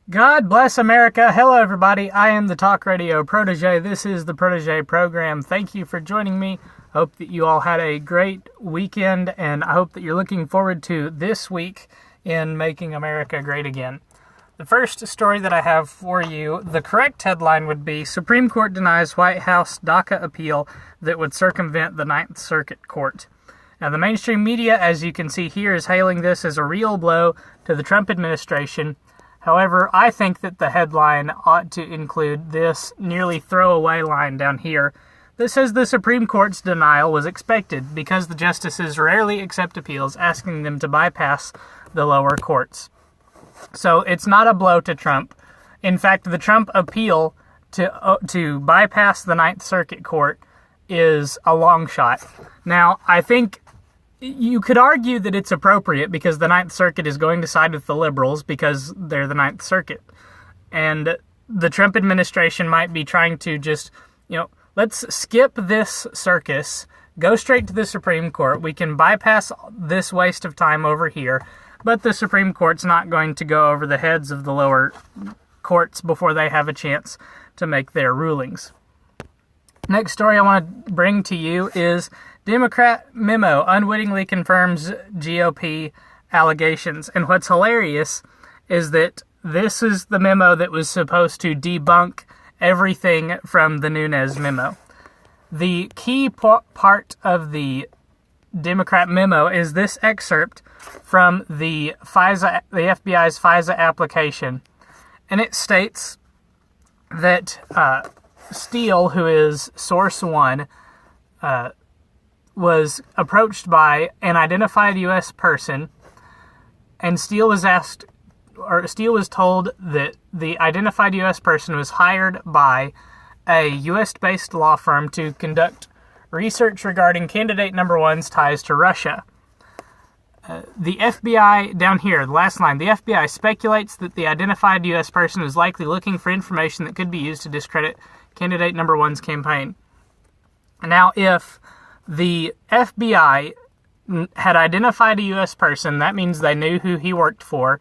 God bless America. Hello, everybody. I am the Talk Radio Protege. This is the Protege program. Thank you for joining me. Hope that you all had a great weekend, and I hope that you're looking forward to this week in making America great again. The first story that I have for you, the correct headline would be, Supreme Court denies White House DACA appeal that would circumvent the Ninth Circuit Court. Now, the mainstream media, as you can see here, is hailing this as a real blow to the Trump administration. However, I think that the headline ought to include this nearly throwaway line down here that says the Supreme Court's denial was expected because the justices rarely accept appeals asking them to bypass the lower courts. So it's not a blow to Trump. In fact, the Trump appeal to bypass the Ninth Circuit Court is a long shot. Now, I think you could argue that it's appropriate because the Ninth Circuit is going to side with the liberals because they're the Ninth Circuit. And the Trump administration might be trying to just, let's skip this circus, go straight to the Supreme Court. We can bypass this waste of time over here, but the Supreme Court's not going to go over the heads of the lower courts before they have a chance to make their rulings. Next story I want to bring to you is Democrat memo unwittingly confirms GOP allegations. And what's hilarious is that this is the memo that was supposed to debunk everything from the Nunes Memo. The key part of the Democrat memo is this excerpt from the FBI's FISA application. And it states that Steele, who is source one, was approached by an identified U.S. person, and Steele was told that the identified U.S. person was hired by a U.S.-based law firm to conduct research regarding candidate number one's ties to Russia. The FBI, down here, the last line, the FBI speculates that the identified U.S. person is likely looking for information that could be used to discredit candidate number one's campaign. Now, if the FBI had identified a U.S. person, that means they knew who he worked for,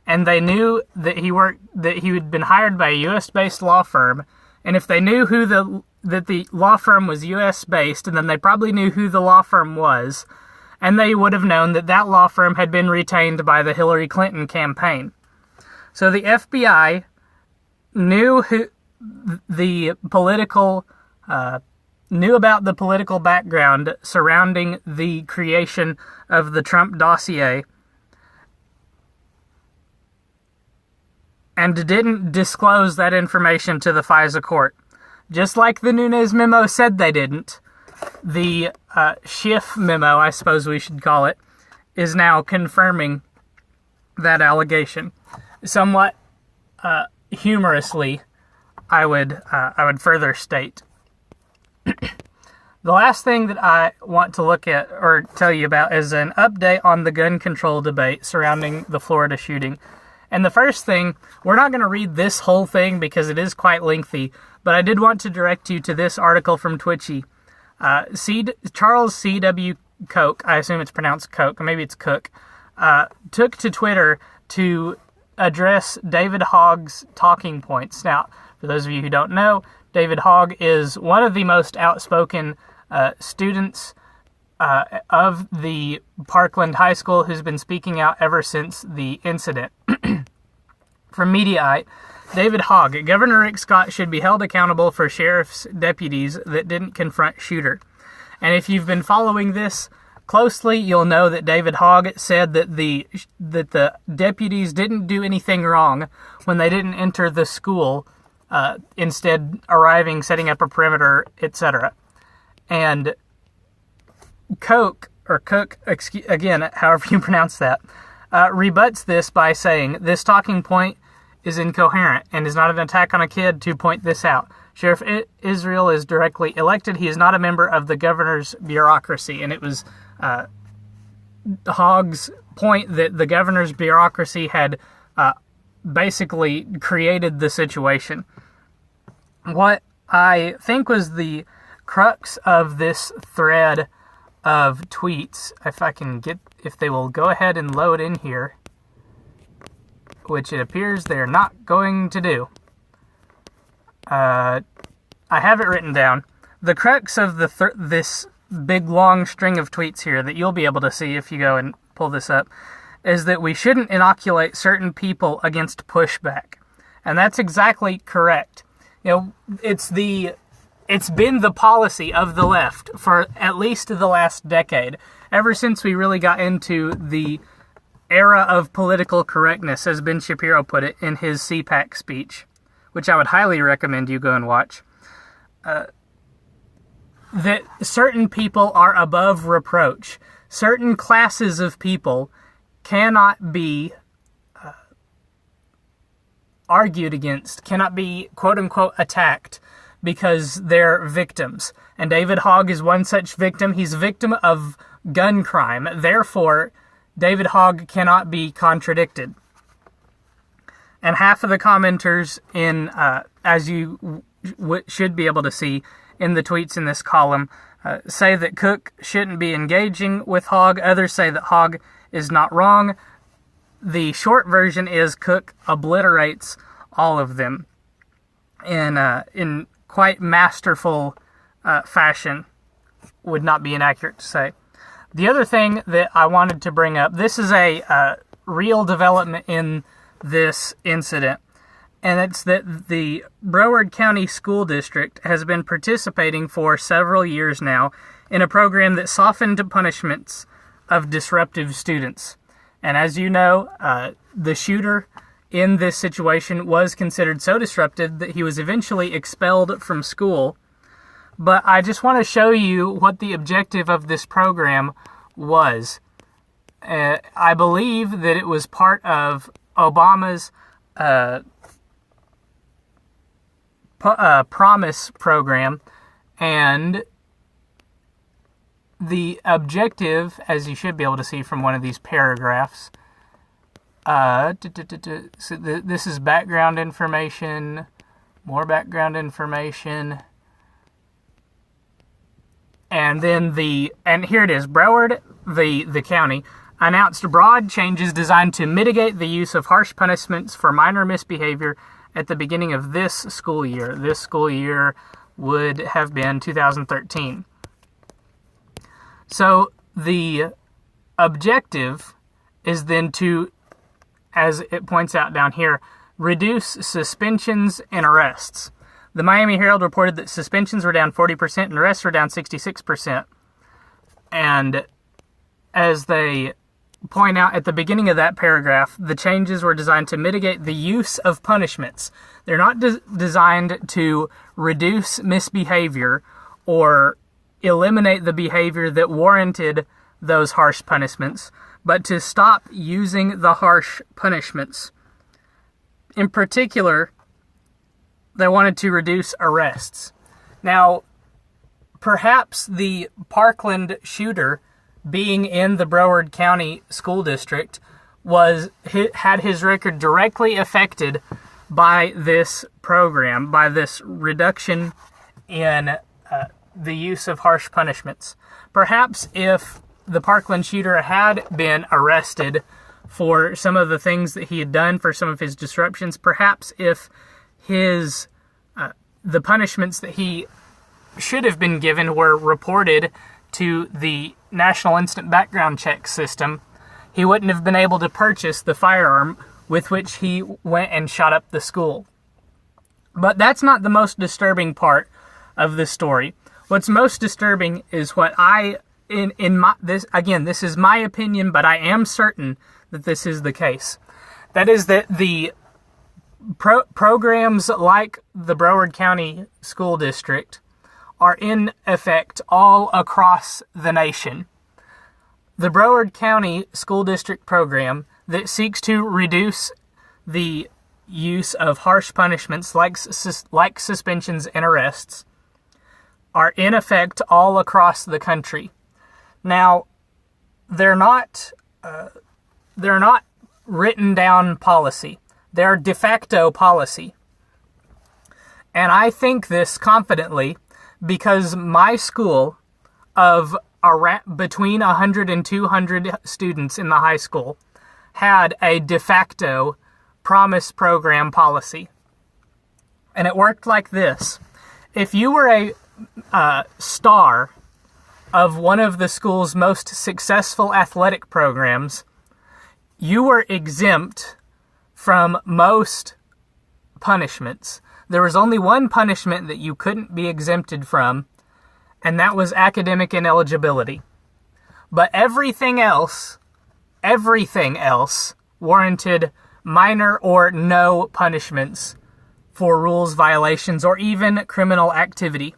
and they knew that he had been hired by a U.S.-based law firm. And if they knew that the law firm was U.S.-based, and then they probably knew who the law firm was, and they would have known that that law firm had been retained by the Hillary Clinton campaign. So the FBI knew knew about the political background surrounding the creation of the Trump dossier and didn't disclose that information to the FISA court. Just like the Nunes Memo said they didn't, the Schiff Memo, I suppose we should call it, is now confirming that allegation. Somewhat humorously, I would further state. The last thing that I want to look at or tell you about is an update on the gun control debate surrounding the Florida shooting. And the first thing, we're not going to read this whole thing because it is quite lengthy, but I did want to direct you to this article from Twitchy. Charles C.W. Cooke, I assume it's pronounced Coke, maybe it's Cooke, took to Twitter to address David Hogg's talking points. Now, for those of you who don't know, David Hogg is one of the most outspoken students of the Parkland High School who's been speaking out ever since the incident. From Mediaite, David Hogg, Governor Rick Scott should be held accountable for sheriff's deputies that didn't confront shooter. And if you've been following this closely, you'll know that David Hogg said that the deputies didn't do anything wrong when they didn't enter the school, instead arriving, setting up a perimeter, etc. And Cook, again, however you pronounce that, rebuts this by saying, this talking point is incoherent and is not an attack on a kid to point this out. Sheriff Israel is directly elected. He is not a member of the governor's bureaucracy. And it was Hogg's point that the governor's bureaucracy had basically created the situation. What I think was the crux of this thread of tweets, if they will go ahead and load in here. which it appears they're not going to do. I have it written down. The crux of this big long string of tweets here that you'll be able to see if you go and pull this up is that we shouldn't inoculate certain people against pushback. And that's exactly correct. You know, it's been the policy of the left for at least the last decade, ever since we really got into the era of political correctness, as Ben Shapiro put it in his CPAC speech, which I would highly recommend you go and watch, that certain people are above reproach. Certain classes of people cannot be argued against, cannot be quote-unquote attacked because they're victims. And David Hogg is one such victim. He's a victim of gun crime. Therefore, David Hogg cannot be contradicted. And half of the commenters in, as you should be able to see in the tweets in this column, say that Cooke shouldn't be engaging with Hogg. Others say that Hogg is not wrong. The short version is Cooke obliterates all of them in quite masterful fashion. Would not be inaccurate to say. The other thing that I wanted to bring up, this is a real development in this incident, and it's that the Broward County School District has been participating for several years now in a program that softened punishments of disruptive students. And as you know, the shooter in this situation was considered so disruptive that he was eventually expelled from school. But I just want to show you what the objective of this program was. I believe that it was part of Obama's Promise program, and the objective, as you should be able to see from one of these paragraphs, so this is background information, more background information, and then and here it is, Broward, the county, announced broad changes designed to mitigate the use of harsh punishments for minor misbehavior at the beginning of this school year. This school year would have been 2013. So the objective is then to, as it points out down here, reduce suspensions and arrests. The Miami Herald reported that suspensions were down 40% and arrests were down 66%. And as they point out at the beginning of that paragraph, the changes were designed to mitigate the use of punishments. They're not designed to reduce misbehavior or eliminate the behavior that warranted those harsh punishments, but to stop using the harsh punishments. In particular, they wanted to reduce arrests. Now, perhaps the Parkland shooter, being in the Broward County School District, had his record directly affected by this program, by this reduction in the use of harsh punishments. Perhaps if the Parkland shooter had been arrested for some of the things that he had done, for some of his disruptions, perhaps if the punishments that he should have been given were reported to the National Instant Background Check system, he wouldn't have been able to purchase the firearm with which he went and shot up the school. But that's not the most disturbing part of this story. What's most disturbing is what this is my opinion, but I am certain that this is the case. That is that the programs like the Broward County School District are in effect all across the nation. The Broward County School District program that seeks to reduce the use of harsh punishments like suspensions and arrests are in effect all across the country. Now, they're not written down policy. They're de facto policy. And I think this confidently because my school, of between 100 and 200 students in the high school, had a de facto promise program policy. And it worked like this. If you were a star of one of the school's most successful athletic programs, you were exempt from most punishments. There was only one punishment that you couldn't be exempted from, and that was academic ineligibility. But everything else warranted minor or no punishments for rules violations or even criminal activity.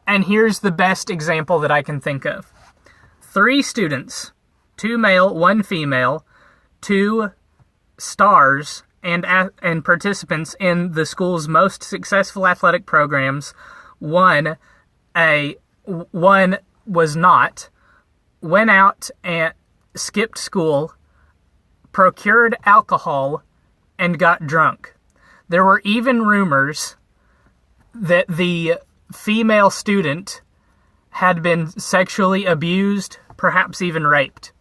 And here's the best example that I can think of. 3 students, 2 male, 1 female, 2 stars and participants in the school's most successful athletic programs, one was not, went out and skipped school, procured alcohol, and got drunk. There were even rumors that the female student had been sexually abused, perhaps even raped.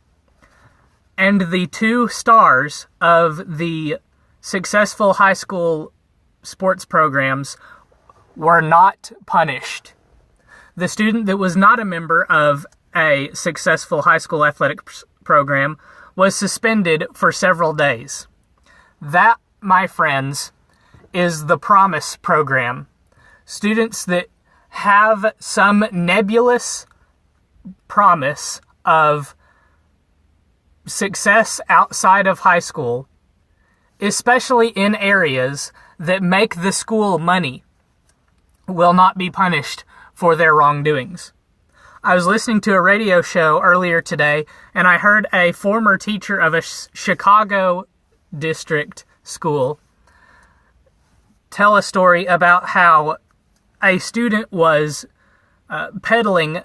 And the 2 stars of the successful high school sports programs were not punished. The student that was not a member of a successful high school athletic program was suspended for several days. That, my friends, is the Promise program. Students that have some nebulous promise of success outside of high school, especially in areas that make the school money, will not be punished for their wrongdoings. I was listening to a radio show earlier today, and I heard a former teacher of a Chicago district school tell a story about how a student was peddling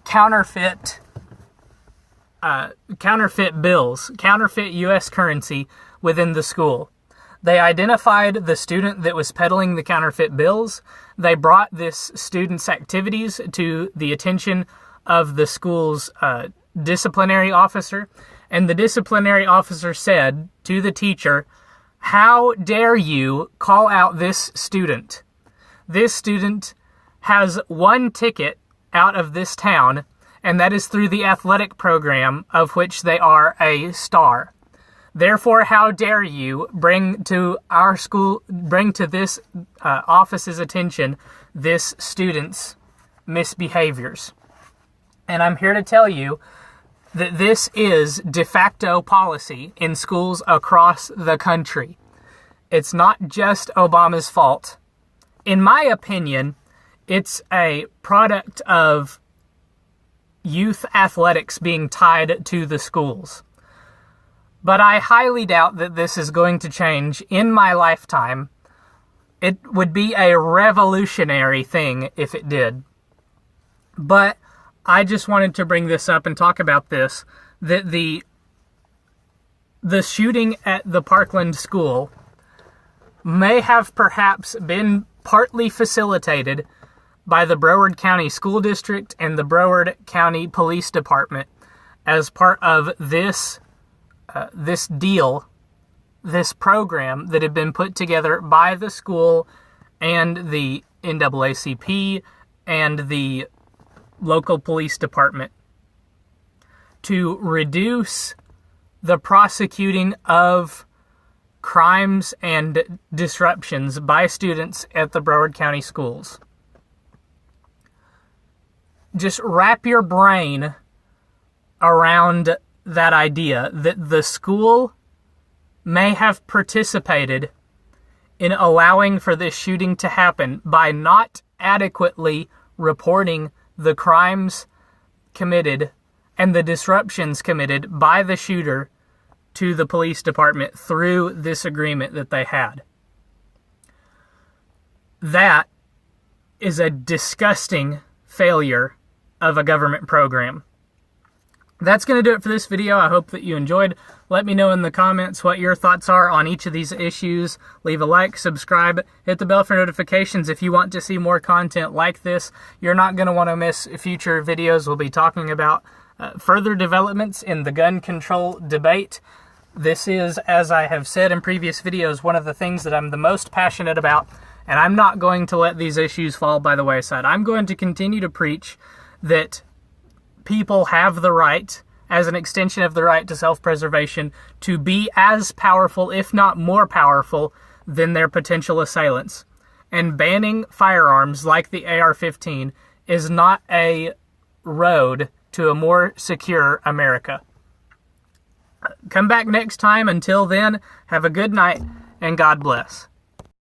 counterfeit bills, counterfeit U.S. currency within the school. They identified the student that was peddling the counterfeit bills. They brought this student's activities to the attention of the school's disciplinary officer, and the disciplinary officer said to the teacher, "How dare you call out this student? This student has one ticket out of this town, and that is through the athletic program of which they are a star. Therefore, how dare you bring to this office's attention this student's misbehaviors?" And I'm here to tell you that this is de facto policy in schools across the country. It's not just Obama's fault. In my opinion, it's a product of youth athletics being tied to the schools. But I highly doubt that this is going to change in my lifetime. It would be a revolutionary thing if it did. But I just wanted to bring this up and talk about this, that the shooting at the Parkland school may have perhaps been partly facilitated by the Broward County School District and the Broward County Police Department as part of this deal, this program that had been put together by the school and the NAACP and the local police department to reduce the prosecuting of crimes and disruptions by students at the Broward County schools. Just wrap your brain around that idea that the school may have participated in allowing for this shooting to happen by not adequately reporting the crimes committed and the disruptions committed by the shooter to the police department through this agreement that they had. That is a disgusting failure of a government program. That's going to do it for this video. I hope that you enjoyed. Let me know in the comments what your thoughts are on each of these issues. Leave a like, subscribe, hit the bell for notifications if you want to see more content like this. You're not going to want to miss future videos. We'll be talking about further developments in the gun control debate. This is, as I have said in previous videos, one of the things that I'm the most passionate about, and I'm not going to let these issues fall by the wayside. I'm going to continue to preach that people have the right, as an extension of the right to self-preservation, to be as powerful, if not more powerful, than their potential assailants. And banning firearms like the AR-15 is not a road to a more secure America. Come back next time. Until then, have a good night, and God bless.